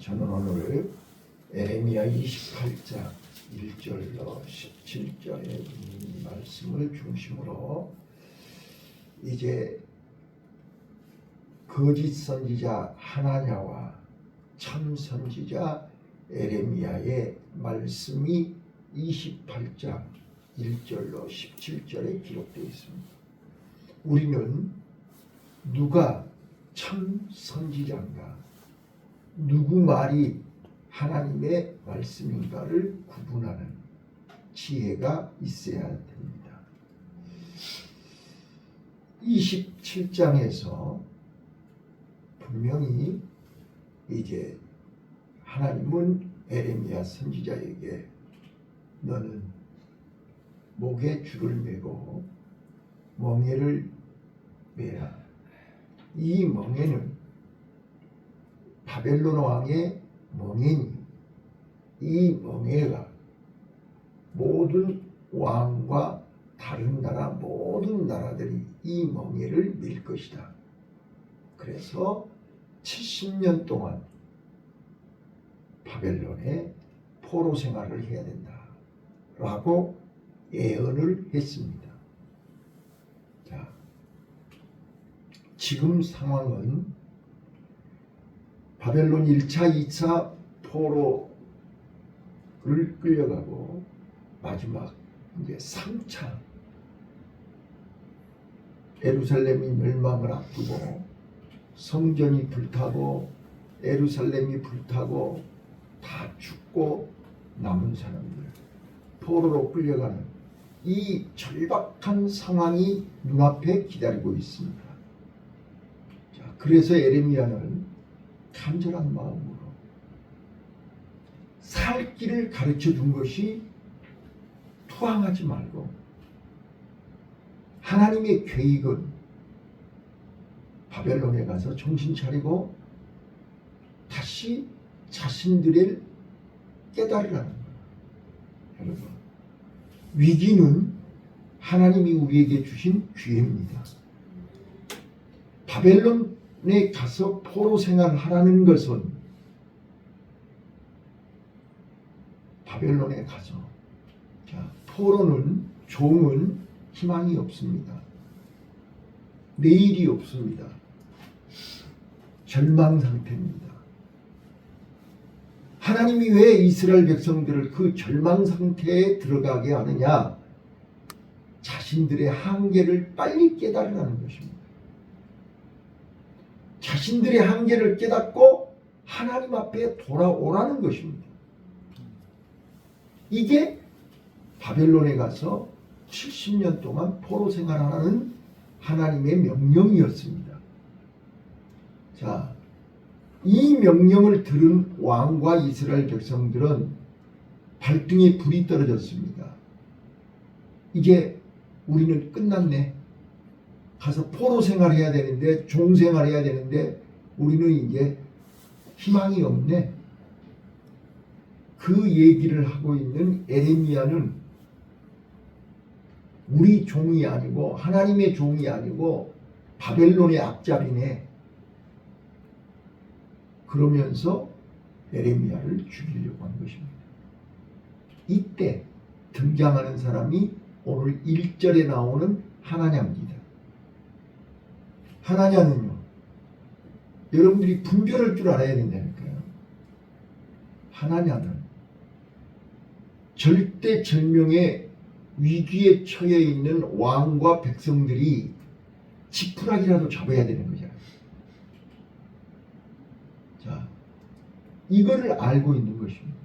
저는 오늘 에레미야 28장 1절로 17절의 말씀을 중심으로 이제 거짓 선지자 하나냐와 참 선지자 에레미야의 말씀이 28장 1절로 17절에 기록되어 있습니다. 우리는 누가 참 선지자인가, 누구 말이 하나님의 말씀인가를 구분하는 지혜가 있어야 됩니다. 27장에서 분명히 이제 하나님은 에레미야 선지자에게 너는 목에 줄을 매고 멍에를 매라. 이 멍에는 바벨론 왕의 멍에니 이 멍에가 모든 왕과 다른 나라 모든 나라들이 이 멍에를 밀 것이다. 그래서 70년 동안 바벨론에 포로 생활을 해야 된다 라고 예언을 했습니다. 자, 지금 상황은 바벨론 1차, 2차 포로를 끌려가고 마지막 이제 3차 예루살렘이 멸망을 앞두고 성전이 불타고 예루살렘이 불타고 다 죽고 남은 사람들 포로로 끌려가는 이 절박한 상황이 눈앞에 기다리고 있습니다. 자, 그래서 에레미야는 간절한 마음으로 살 길을 가르쳐 준 것이 투항하지 말고 하나님의 계획은 바벨론에 가서 정신 차리고 다시 자신들을 깨달으라는 거예요. 여러분, 위기는 하나님이 우리에게 주신 기회입니다. 바벨론에 가서 포로 생활을 하라는 것은 바벨론에 가서 포로는 종은 희망이 없습니다. 내일이 없습니다. 절망 상태입니다. 하나님이 왜 이스라엘 백성들을 그 절망 상태에 들어가게 하느냐? 자신들의 한계를 빨리 깨달으라는 것입니다. 자신들의 한계를 깨닫고 하나님 앞에 돌아오라는 것입니다. 이게 바벨론에 가서 70년 동안 포로 생활하는 하나님의 명령이었습니다. 자, 이 명령을 들은 왕과 이스라엘 백성들은 발등에 불이 떨어졌습니다. 이제 우리는 끝났네. 가서 포로 생활해야 되는데, 종 생활해야 되는데 우리는 이제 희망이 없네. 그 얘기를 하고 있는 에레미야는 우리 종이 아니고 하나님의 종이 아니고 바벨론의 앞잡이네. 그러면서 에레미야를 죽이려고 한 것입니다. 이때 등장하는 사람이 오늘 1절에 나오는 하나냐입니다. 하나냐는요, 여러분들이 분별할 줄 알아야 된다니까요. 하나냐는 절대절명의 위기에 처해 있는 왕과 백성들이 지푸라기라도 잡아야 되는 거잖아요. 자, 이거를 알고 있는 것입니다.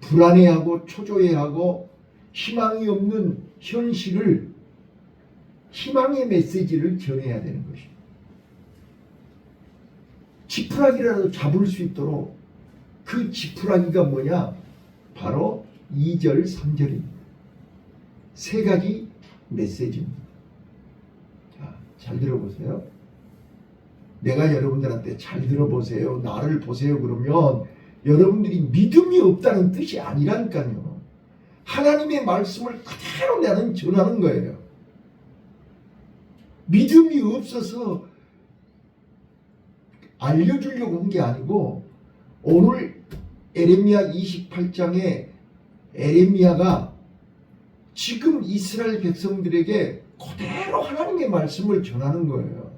불안해하고 초조해하고 희망이 없는 현실을 희망의 메시지를 전해야 되는 것입니다. 지푸라기라도 잡을 수 있도록 그 지푸라기가 뭐냐? 바로 2절, 3절입니다. 세 가지 메시지입니다. 자, 잘 들어보세요. 내가 여러분들한테 잘 들어보세요, 나를 보세요 그러면 여러분들이 믿음이 없다는 뜻이 아니라니까요. 하나님의 말씀을 그대로 나는 전하는 거예요. 믿음이 없어서 알려주려고 한 게 아니고 오늘 에레미야 28장에 에레미야가 지금 이스라엘 백성들에게 그대로 하나님의 말씀을 전하는 거예요.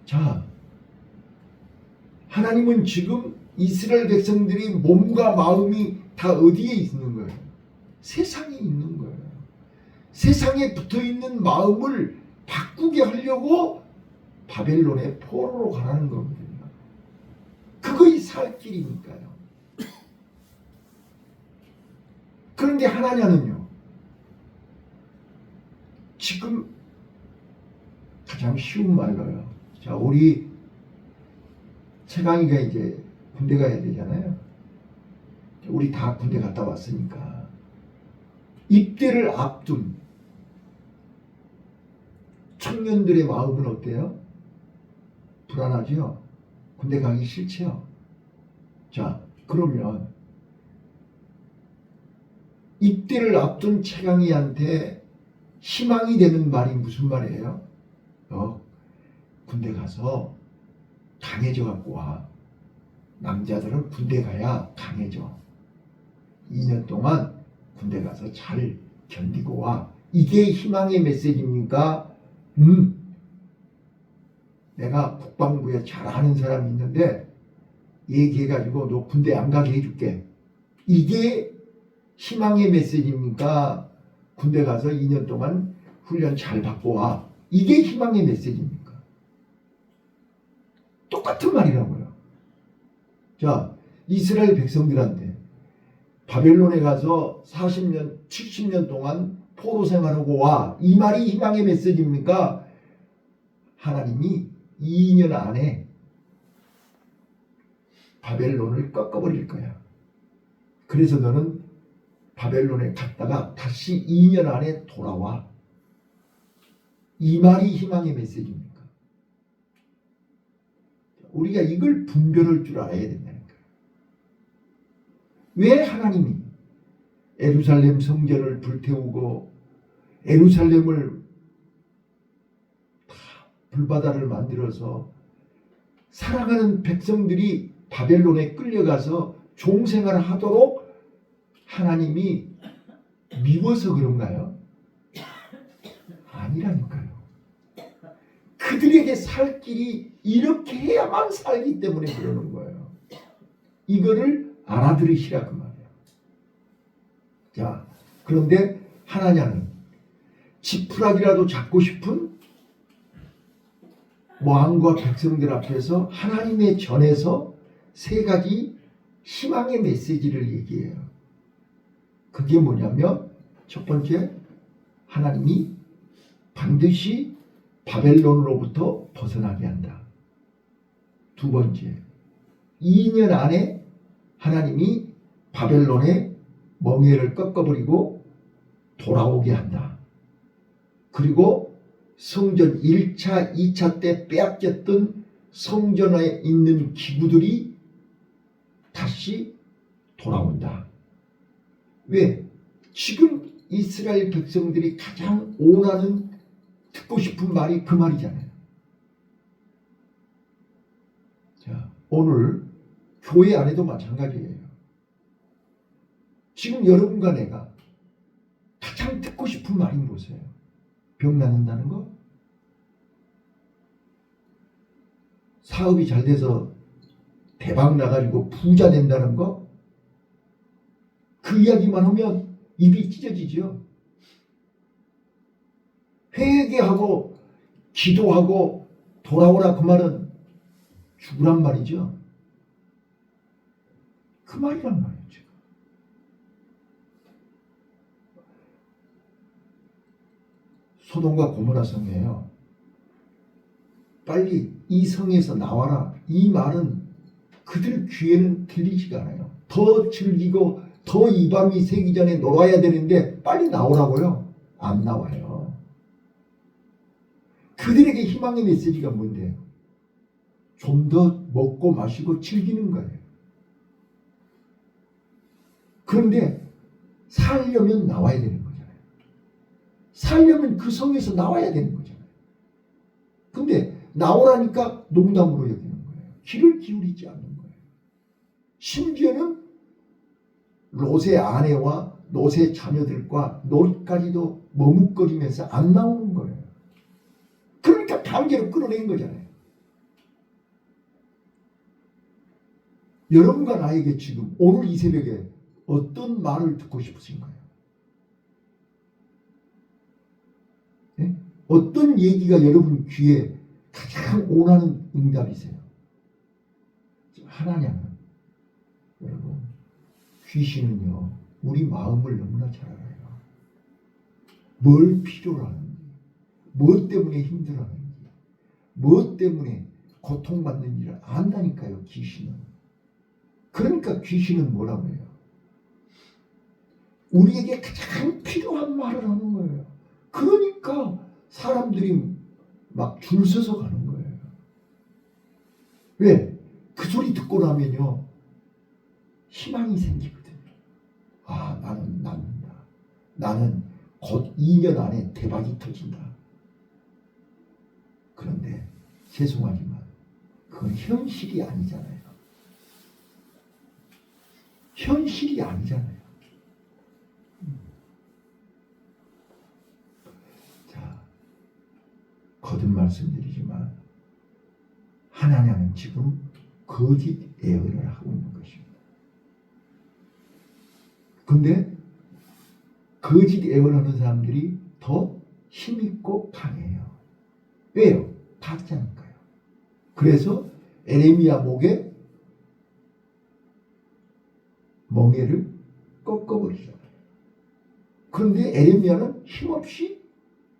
자, 하나님은 지금 이스라엘 백성들이 몸과 마음이 다 어디에 있는 거예요? 세상에 있는 거예요. 세상에 붙어있는 마음을 바꾸게 하려고 바벨론의 포로로 가라는 거거든요. 그거이 살 길이니까요. 그런데 하나냐는요, 지금 가장 쉬운 말로요. 자, 우리 최강희가 이제 군대 가야 되잖아요. 우리 다 군대 갔다 왔으니까 입대를 앞둔 청년들의 마음은 어때요? 불안하죠? 군대 가기 싫죠? 자, 그러면 입대를 앞둔 최강희한테 희망이 되는 말이 무슨 말이에요? 군대 가서 강해져 갖고 와. 남자들은 군대 가야 강해져. 2년 동안 군대 가서 잘 견디고 와. 이게 희망의 메시지입니까? 내가 국방부에 잘하는 사람이 있는데 얘기해가지고 너 군대 안 가게 해줄게. 이게 희망의 메시지입니까? 군대 가서 2년 동안 훈련 잘 받고 와. 이게 희망의 메시지입니까? 똑같은 말이라고요. 자, 이스라엘 백성들한테 바벨론에 가서 40년, 70년 동안 포로 생활하고 와. 이 말이 희망의 메시지입니까? 하나님이 2년 안에 바벨론을 꺾어버릴 거야. 그래서 너는 바벨론에 갔다가 다시 2년 안에 돌아와. 이 말이 희망의 메시지입니까? 우리가 이걸 분별할 줄 알아야 된다는 거예요. 왜 하나님이 예루살렘 성전을 불태우고 예루살렘을 다 불바다를 만들어서 살아가는 백성들이 바벨론에 끌려가서 종생활을 하도록 하나님이 미워서 그런가요? 아니라니까요. 그들에게 살 길이 이렇게 해야만 살기 때문에 그러는 거예요. 이거를 알아들으시라 그 말이에요. 자, 그런데 하나냐는 지푸라기라도 잡고 싶은 왕과 백성들 앞에서 하나님의 전에서 세 가지 희망의 메시지를 얘기해요. 그게 뭐냐면 첫 번째, 하나님이 반드시 바벨론으로부터 벗어나게 한다. 두 번째, 2년 안에 하나님이 바벨론의 멍에를 꺾어버리고 돌아오게 한다. 그리고 성전 1차, 2차 때 빼앗겼던 성전에 있는 기구들이 다시 돌아온다. 왜? 지금 이스라엘 백성들이 가장 원하는 듣고 싶은 말이 그 말이잖아요. 자, 오늘 교회 안에도 마찬가지예요. 지금 여러분과 내가 가장 듣고 싶은 말이 뭐세요? 병 낫는다는 거? 사업이 잘 돼서 대박 나가지고 부자 된다는 거? 그 이야기만 하면 입이 찢어지죠. 회개하고 기도하고 돌아오라 그 말은 죽으란 말이죠. 그 말이란 말이에요. 지금. 소돔과 고모라 성이에요. 빨리 이 성에서 나와라. 이 말은 그들 귀에는 들리지가 않아요. 더 즐기고 더 이 밤이 새기 전에 놀아야 되는데 빨리 나오라고요. 안 나와요. 그들에게 희망의 메시지가 뭔데요? 좀 더 먹고 마시고 즐기는 거예요. 그런데 살려면 나와야 되는 거잖아요. 살려면 그 성에서 나와야 되는 거잖아요. 근데 나오라니까 농담으로 여기는 거예요. 귀를 기울이지 않는 거예요. 심지어는 롯의 아내와 롯의 자녀들과 롯까지도 머뭇거리면서 안 나오는 거예요. 그러니까 강제로 끌어낸 거잖아요. 여러분과 나에게 지금 오늘 이 새벽에 어떤 말을 듣고 싶으신가요? 네? 어떤 얘기가 여러분 귀에 가장 원하는 응답이세요? 하나냐는 여러분, 귀신은요 우리 마음을 너무나 잘 알아요. 뭘 필요로 하는지, 무엇 때문에 힘들어하는지, 무엇 때문에 고통받는지를 안다니까요. 귀신은. 그러니까 귀신은 뭐라고 해요? 우리에게 가장 필요한 말을 하는 거예요. 그러니까 사람들이 막 줄 서서 가는 거예요. 왜? 그 소리 듣고 나면요 희망이 생기거든요. 아, 나는 낫는다. 나는 곧 2년 안에 대박이 터진다. 그런데 죄송하지만 그건 현실이 아니잖아요. 현실이 아니잖아요. 자, 거듭 말씀드리지만 하나님은 지금 거짓 예언을 하고 있는 것입니다. 근데 거짓 예언하는 사람들이 더 힘있고 강해요. 왜요? 가짜니까요. 그래서 에레미야 목에 멍에를 꺾어버리잖아요. 그런데 에레미야는 힘없이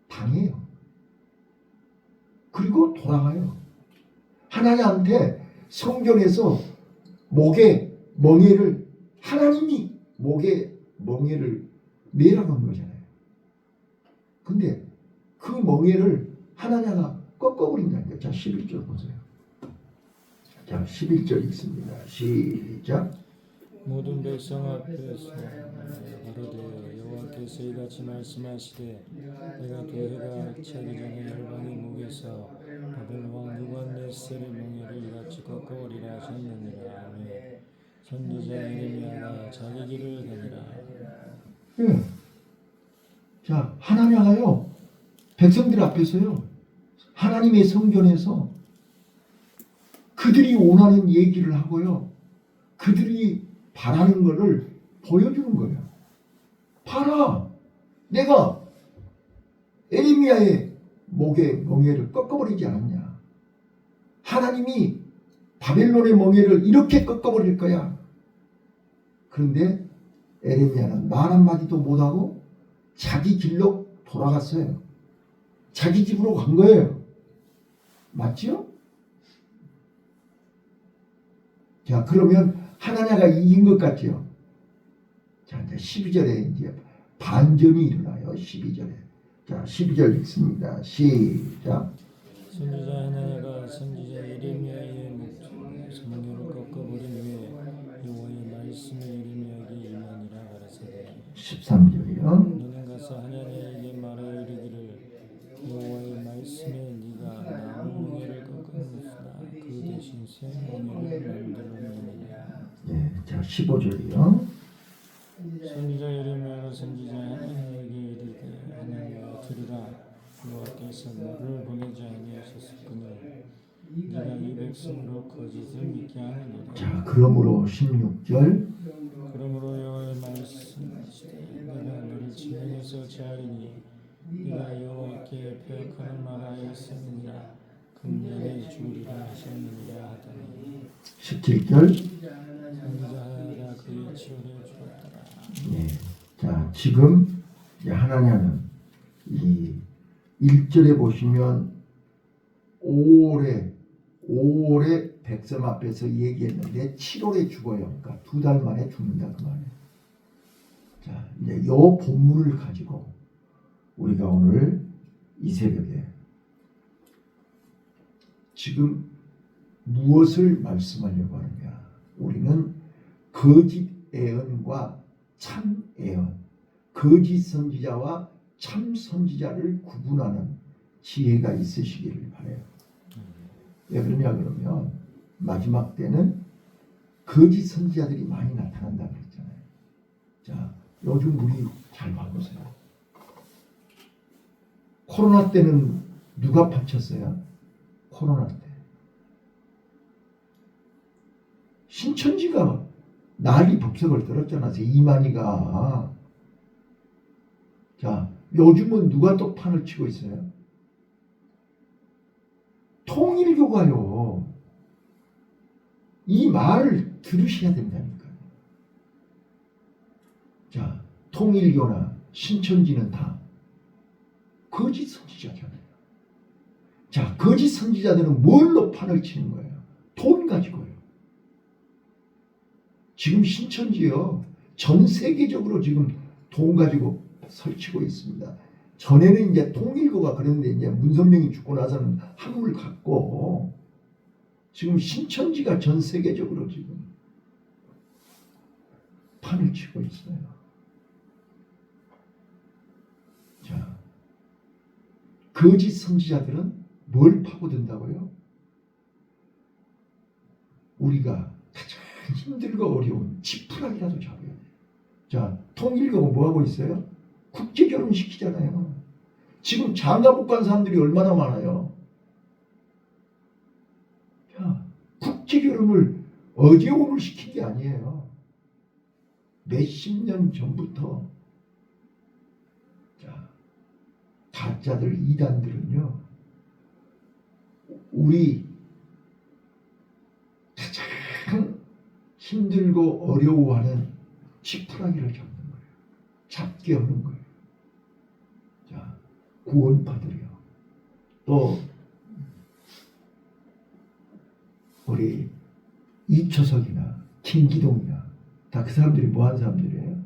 당해요. 그리고 돌아가요. 하나님한테 성경에서 목에 멍에를 하나님이 목에 멍에를 매라고 한 거잖아요. 근데 그 멍에를 하나님가 꺾어버린다니까. 자, 11절 보세요. 자, 11절 읽습니다. 시작. 모든 백성 앞에서 가로되 여호와께서 이같이 말씀하시되 내가 두 해가 차기 전에 열방의 목에서 바벨론 왕 느부갓네살의 멍에를 이같이 꺾어버리라 하셨느니라. 아멘. 선지자 예레미야가 자기 길을 가니라. 예. 자, 하나님가요 백성들 앞에서요 하나님의 성전에서 그들이 원하는 얘기를 하고요 그들이 바라는 것을 보여주는 거예요. 봐라, 내가 에레미야의 목에 멍에를 꺾어버리지 않았냐. 하나님이 바벨론의 멍에를 이렇게 꺾어버릴 거야. 그런데 에레미야는 말 한마디도 못하고 자기 길로 돌아갔어요. 자기 집으로 간 거예요. 맞죠? 자, 그러면 하나냐가 이긴 것 같죠? 자, 이제 12절에 이제 반전이 일어나요. 12절에. 자, 12절 읽습니다. 시작. 선지자 하나냐가 선지자 예레미야의 멍에를 꺾어버린 후에 여호와의 말씀이 예레미야에게 임하니라 가라사대. 13절이요. 너는 가서 하나냐에게 말하여 이르기를 여호와의 말씀에 네가 나무 멍에를 꺾었으나 그 대신 새 멍에를 만들었느니라. 네, 자, 15절이요. 선지자 예레미야가 선지자 하나냐에게 이르되 하나님아 들으라. 여호와께서 너를 보내지 아니하셨으니 네가 이 백성으로 거짓을 믿게 하느니라. 자, 그러므로 16절. 그러므로 여호와의 말씀하시되 내가 너를 진영에서 제하리니 네가 여호와께 배역하는 말하였으니라. 금년에 죽으리라 하셨느니라 하더니 17절. 선지자 하나가 그의 치열에 죽었더라. 네. 자, 지금 하나냐는 이 1절에 보시면 5월에 백성 앞에서 얘기했는데 7월에 죽어요. 그러니까 2달 만에 죽는다 그 말이에요. 자, 이제 요 본문을 가지고 우리가 오늘 이 새벽에 지금 무엇을 말씀하려고 하느냐. 우리는 거짓 예언과 참 예언, 거짓 선지자와 참 선지자를 구분하는 지혜가 있으시기를 바라요. 왜 그러냐 그러면 마지막 때는 거짓 선지자들이 많이 나타난다고 그랬잖아요. 자, 요즘 우리 잘 봐보세요. 코로나 때는 누가 파쳤어요? 코로나 때. 신천지가 난리 법석을 떨었잖아요. 이만희가. 자, 요즘은 누가 또 판을 치고 있어요? 통일교가요. 이 말을 들으셔야 된다니까요. 자, 통일교나 신천지는 다 거짓 선지자잖아요. 자, 거짓 선지자들은 뭘로 판을 치는 거예요? 돈 가지고요. 지금 신천지요. 전 세계적으로 지금 돈 가지고 설치고 있습니다. 전에는 이제 통일교가 그랬는데 이제 문선명이 죽고 나서는 한물 갔고 지금 신천지가 전 세계적으로 지금 판을 치고 있어요. 자, 거짓 선지자들은 뭘 파고든다고요? 우리가 가장 힘들고 어려운 지푸라기라도 잡아야 돼요. 자, 통일교가 뭐하고 있어요? 국제결혼 시키잖아요. 지금 장가못 간 사람들이 얼마나 많아요. 자, 국제결혼을 어제 오늘 시킨 게 아니에요. 몇십 년 전부터. 자, 가짜들, 이단들은요, 우리 가장 힘들고 어려워하는 지푸라기를 잡는 거예요. 잡기 없는 거예요. 자, 구원파들이요. 또 우리 이초석이나 김기동이나 다 그 사람들이 뭐한 사람들이에요?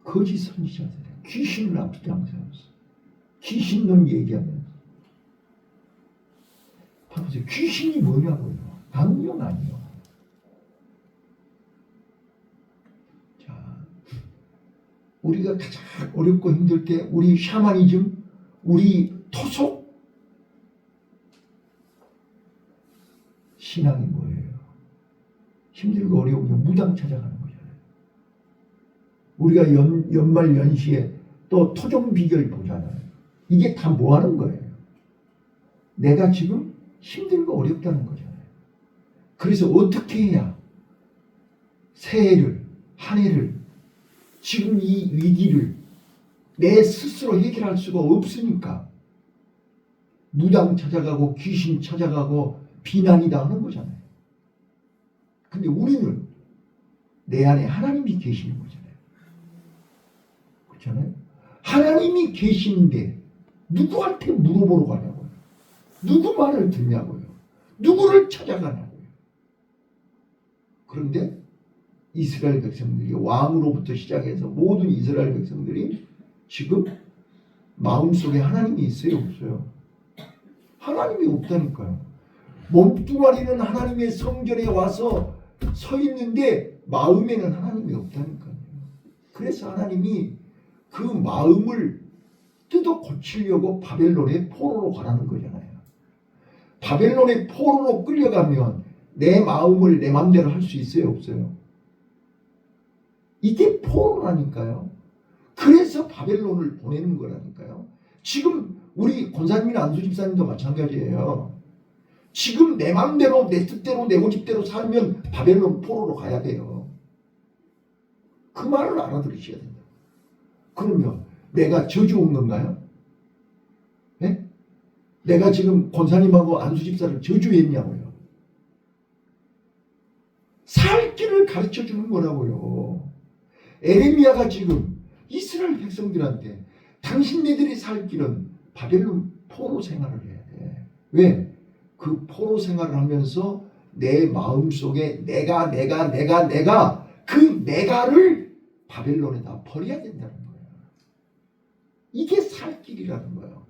거짓 선지자들이에요. 귀신을 앞장서면서 귀신론 얘기하면서. 봐보세요. 귀신이 뭐냐고요? 악령 아니요. 자, 우리가 가장 어렵고 힘들 때 우리 샤머니즘, 우리 토속 신앙이 뭐예요? 힘들고 어려우면 무당 찾아가는 거잖아요. 우리가 연말 연시에 또 토종 비결 보잖아요. 이게 다 뭐 하는 거예요? 내가 지금 힘들고 어렵다는 거잖아요. 그래서 어떻게 해야 새해를, 한 해를, 지금 이 위기를 내 스스로 해결할 수가 없으니까 무당 찾아가고 귀신 찾아가고 비난이다 하는 거잖아요. 근데 우리는 내 안에 하나님이 계시는 거잖아요. 그렇잖아요. 하나님이 계시는데 누구한테 물어보러 가냐고요. 누구 말을 듣냐고요. 누구를 찾아가냐고요. 그런데 이스라엘 백성들이 왕으로부터 시작해서 모든 이스라엘 백성들이 지금 마음속에 하나님이 있어요, 없어요? 하나님이 없다니까요. 몸뚱아리는 하나님의 성전에 와서 서 있는데 마음에는 하나님이 없다니까요. 그래서 하나님이 그 마음을 뜯어 고치려고 바벨론의 포로로 가라는 거잖아요. 바벨론의 포로로 끌려가면 내 마음을 내 맘대로 할 수 있어요, 없어요? 이게 포로라니까요. 그래서 바벨론을 보내는 거라니까요. 지금 우리 권사님이나 안수 집사님도 마찬가지예요. 지금 내 맘대로 내 뜻대로 내 고집대로 살면 바벨론 포로로 가야 돼요. 그 말을 알아들으셔야 된다. 그러면 내가 저주온 건가요? 네? 내가 지금 권사님하고 안수 집사를 저주했냐고요. 살 길을 가르쳐 주는 거라고요. 에레미야가 지금 이스라엘 백성들한테 당신네들이 살 길은 바벨론 포로 생활을 해야 돼. 왜? 그 포로 생활을 하면서 내 마음속에 내가 그 내가를 바벨론에다 버려야 된다는 거예요. 이게 살 길이라는 거예요.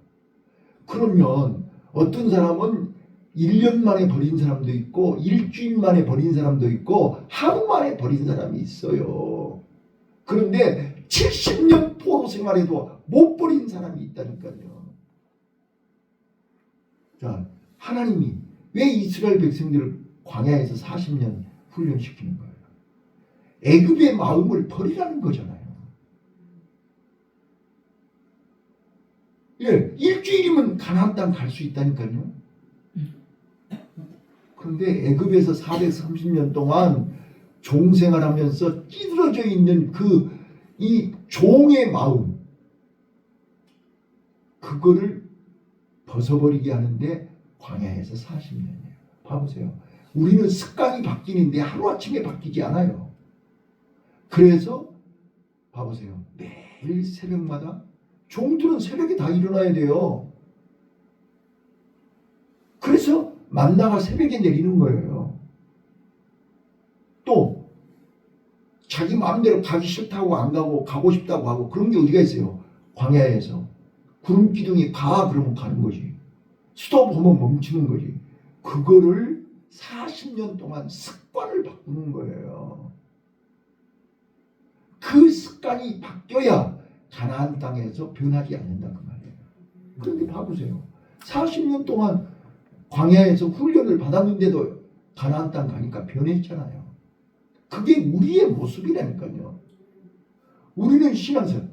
그러면 어떤 사람은 1년 만에 버린 사람도 있고 일주일 만에 버린 사람도 있고 하루 만에 버린 사람이 있어요. 그런데 70년 포로 생활에도 못 버린 사람이 있다니까요. 자, 하나님이 왜 이스라엘 백성들을 광야에서 40년 훈련시키는 거예요. 애굽의 마음을 버리라는 거잖아요. 예, 일주일이면 가나안 땅 갈 수 있다니까요. 그런데 애굽에서 430년 동안 종생활하면서 찌들어져 있는 이 종의 마음, 그거를 벗어버리게 하는데 광야에서 40년이에요. 봐보세요. 우리는 습관이 바뀌는데 하루아침에 바뀌지 않아요. 그래서 봐보세요. 매일 새벽마다 종들은 새벽에 다 일어나야 돼요. 그래서 만나가 새벽에 내리는 거예요. 또 자기 마음대로 가기 싫다고 안 가고 가고 싶다고 하고 그런 게 어디가 있어요. 광야에서 구름 기둥이 가 그러면 가는 거지. 스톱하면 멈추는 거지. 그거를 40년 동안 습관을 바꾸는 거예요. 그 습관이 바뀌어야 가나안 땅에서 변하지 않는다 그 말이에요. 그런데 봐보세요. 40년 동안 광야에서 훈련을 받았는데도 가나안 땅 가니까 변했잖아요. 그게 우리의 모습이라니까요. 우리는 신앙생활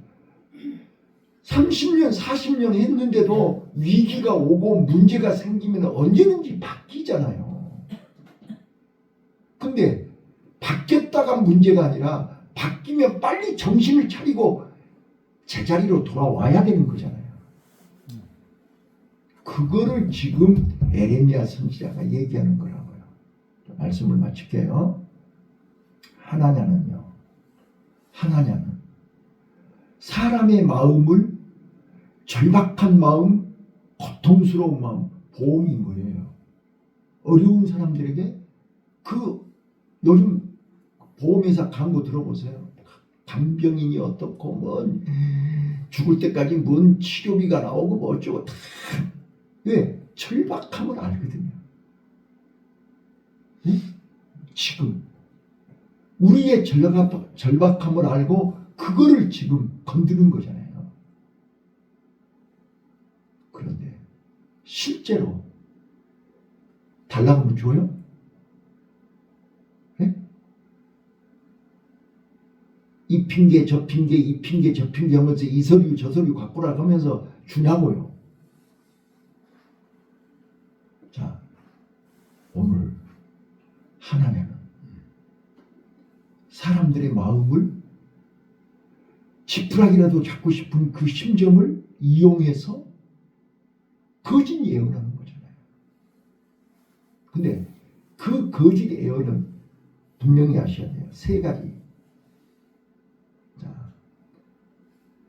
30년, 40년 했는데도 위기가 오고 문제가 생기면 언제든지 바뀌잖아요. 근데 바뀌었다가 문제가 아니라 바뀌면 빨리 정신을 차리고 제자리로 돌아와야 되는 거잖아요. 그거를 지금 에레미야 선지자가 얘기하는 거라고요. 말씀을 마칠게요. 하나냐는 사람의 마음을 절박한 마음, 고통스러운 마음, 보험이 뭐예요? 어려운 사람들에게 요즘 보험회사 광고 들어보세요. 간병인이 어떻고 뭔 죽을 때까지 뭔 치료비가 나오고 뭐 어쩌고 다 왜? 절박함을 알거든요. 응? 지금 우리의 절박함을 알고 그거를 지금 건드는 거잖아요. 그런데 실제로 달라고 하면 줘요? 네? 이 핑계 저 핑계 이 핑계 저 핑계 하면서 이 서류 저 서류 갖고라 하면서 주냐고요. 자, 오늘 하나님은 사람들의 마음을 지푸라기라도 잡고 싶은 그 심정을 이용해서 거짓 예언하는 거잖아요. 근데 그 거짓 예언은 분명히 아셔야 돼요. 세 가지. 자,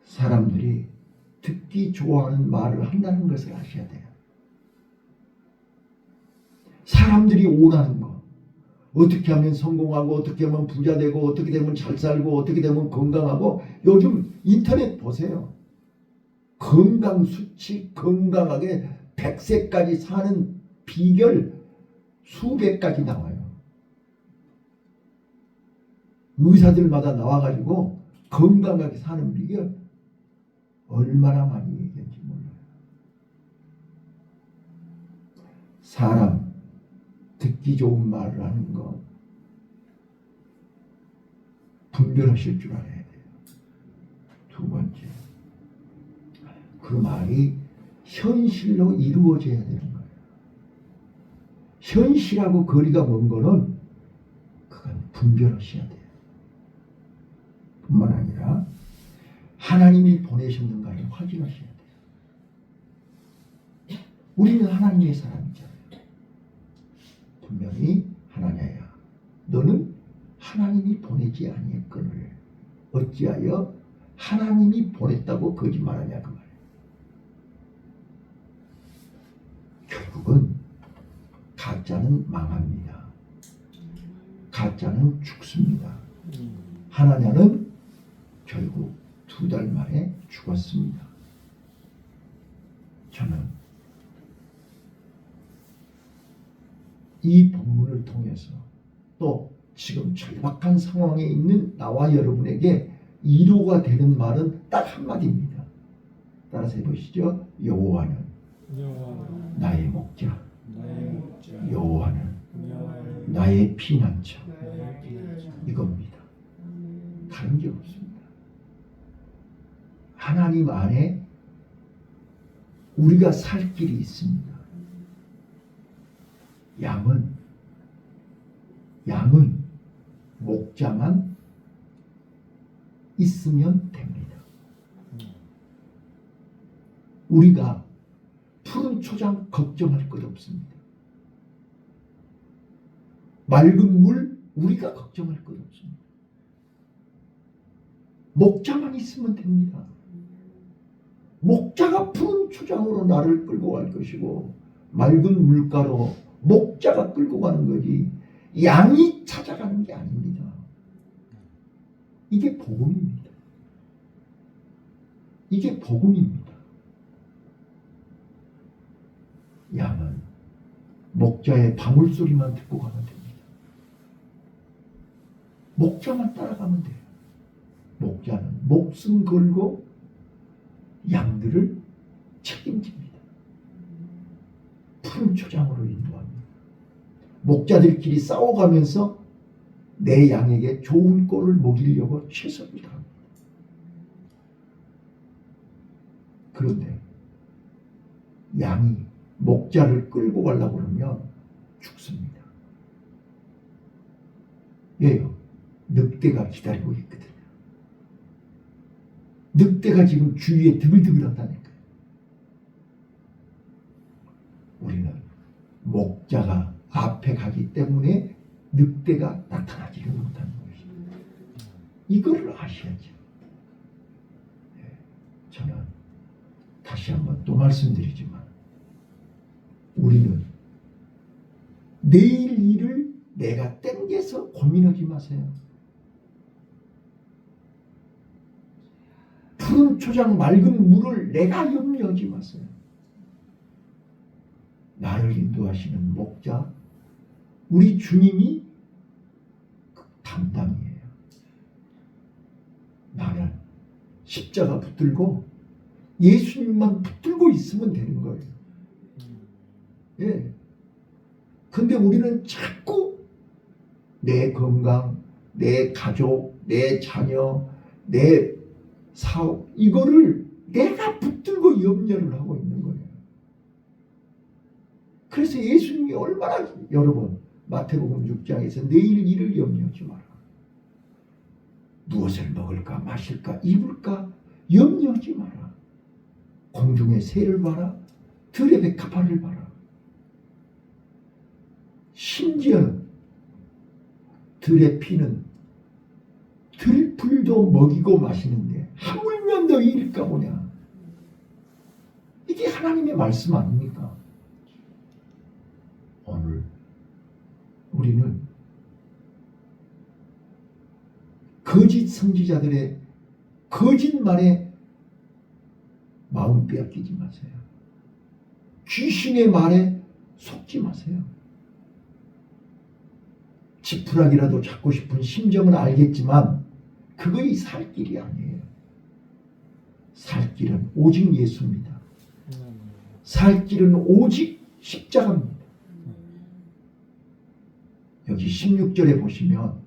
사람들이 듣기 좋아하는 말을 한다는 것을 아셔야 돼요. 사람들이 원하는 거. 어떻게 하면 성공하고 어떻게 하면 부자 되고 어떻게 되면 잘 살고 어떻게 되면 건강하고 요즘 인터넷 보세요. 건강 수치 건강하게 100세까지 사는 비결 수백 가지 나와요. 의사들마다 나와가지고 건강하게 사는 비결 얼마나 많이 얘기했는지 몰라요. 사람 듣기 좋은 말을 하는 거 분별하실 줄 알아야 돼요. 두 번째, 그 말이 현실로 이루어져야 되는 거예요. 현실하고 거리가 먼 거는 그건 분별하셔야 돼요. 뿐만 아니라 하나님이 보내셨는가를 확인하셔야 돼요. 우리는 하나님의 사람이잖아요. 분명히 하나냐야 너는 하나님이 보내지 아니했거늘 어찌하여 하나님이 보냈다고 거짓말하냐 그 말이에요. 결국은 가짜는 망합니다. 가짜는 죽습니다. 하나냐는 결국 2달 만에 죽었습니다. 저는 이 본문을 통해서 또 지금 절박한 상황에 있는 나와 여러분에게 위로가 되는 말은 딱 한마디입니다. 따라서 해보시죠. 여호와는 나의 목자. 여호와는 나의 피난처. 나의 피난처. 이겁니다. 다른 게 없습니다. 하나님 안에 우리가 살 길이 있습니다. 양은 목자만 있으면 됩니다. 우리가 푸른 초장 걱정할 것 없습니다. 맑은 물 우리가 걱정할 것 없습니다. 목자만 있으면 됩니다. 목자가 푸른 초장으로 나를 끌고 갈 것이고 맑은 물가로 목자가 끌고 가는 거지 양이 찾아가는 게 아닙니다. 이게 복음입니다. 이게 복음입니다. 양은 목자의 방울소리만 듣고 가면 됩니다. 목자만 따라가면 돼요. 목자는 목숨 걸고 양들을 책임집니다. 푸른 초장으로 인도합니다. 목자들끼리 싸워가면서 내 양에게 좋은 꼴을 먹이려고 최선을 다합니다. 그런데 양이 목자를 끌고 가려고 그러면 죽습니다. 왜요? 늑대가 기다리고 있거든요. 늑대가 지금 주위에 드글드글하다니까요. 우리는 목자가 앞에 가기 때문에 늑대가 나타나지를 못하는 것입니다. 이거를 아셔야죠. 저는 다시 한번 또 말씀드리지만 우리는 내일 일을 내가 땡겨서 고민하지 마세요. 푸른 초장 맑은 물을 내가 염려하지 마세요. 나를 인도하시는 목자 우리 주님이 그 담당이에요. 나는 십자가 붙들고 예수님만 붙들고 있으면 되는 거예요. 예. 근데 우리는 자꾸 내 건강, 내 가족, 내 자녀, 내 사업 이거를 내가 붙들고 염려를 하고 있는 거예요. 그래서 예수님이 얼마나 여러 번 마태복음 6장에서 내일 일을 염려하지 마라. 무엇을 먹을까 마실까 입을까 염려하지 마라. 공중의 새를 봐라. 들의 백합화를 봐라. 심지어는 들의 피는 들풀도 먹이고 마시는데 하물며 너희 일까 보냐. 이게 하나님의 말씀 아닙니까? 오늘 우리는 거짓 선지자들의 거짓말에 마음 빼앗기지 마세요. 귀신의 말에 속지 마세요. 지푸라기라도 잡고 싶은 심정은 알겠지만 그거이 살 길이 아니에요. 살 길은 오직 예수입니다. 살 길은 오직 십자가입니다. 여기 16절에 보시면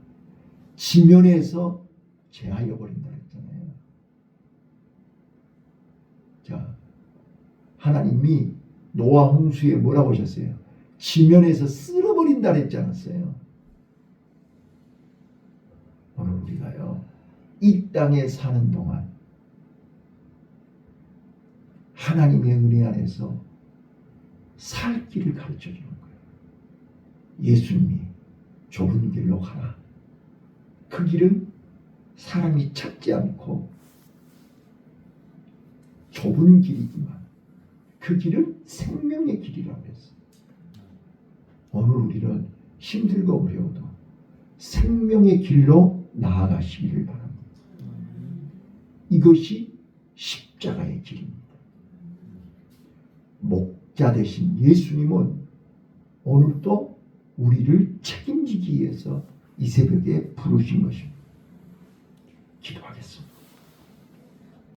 지면에서 제하여 버린다 했잖아요. 자, 하나님이 노아 홍수에 뭐라고 하셨어요? 지면에서 쓸어버린다 했지 않았어요? 오늘 우리가요 이 땅에 사는 동안 하나님의 은혜 안에서 살 길을 가르쳐 주는 거예요. 예수님이 좁은 길로 가라. 그 길은 사람이 찾지 않고 좁은 길이지만 그 길은 생명의 길이라고 했어요. 오늘 우리는 힘들고 어려워도 생명의 길로 나아가시기를 바랍니다. 이것이 십자가의 길입니다. 목자 되신 예수님은 오늘도 우리를 책임지기 위해서 이 새벽에 부르신 것입니다.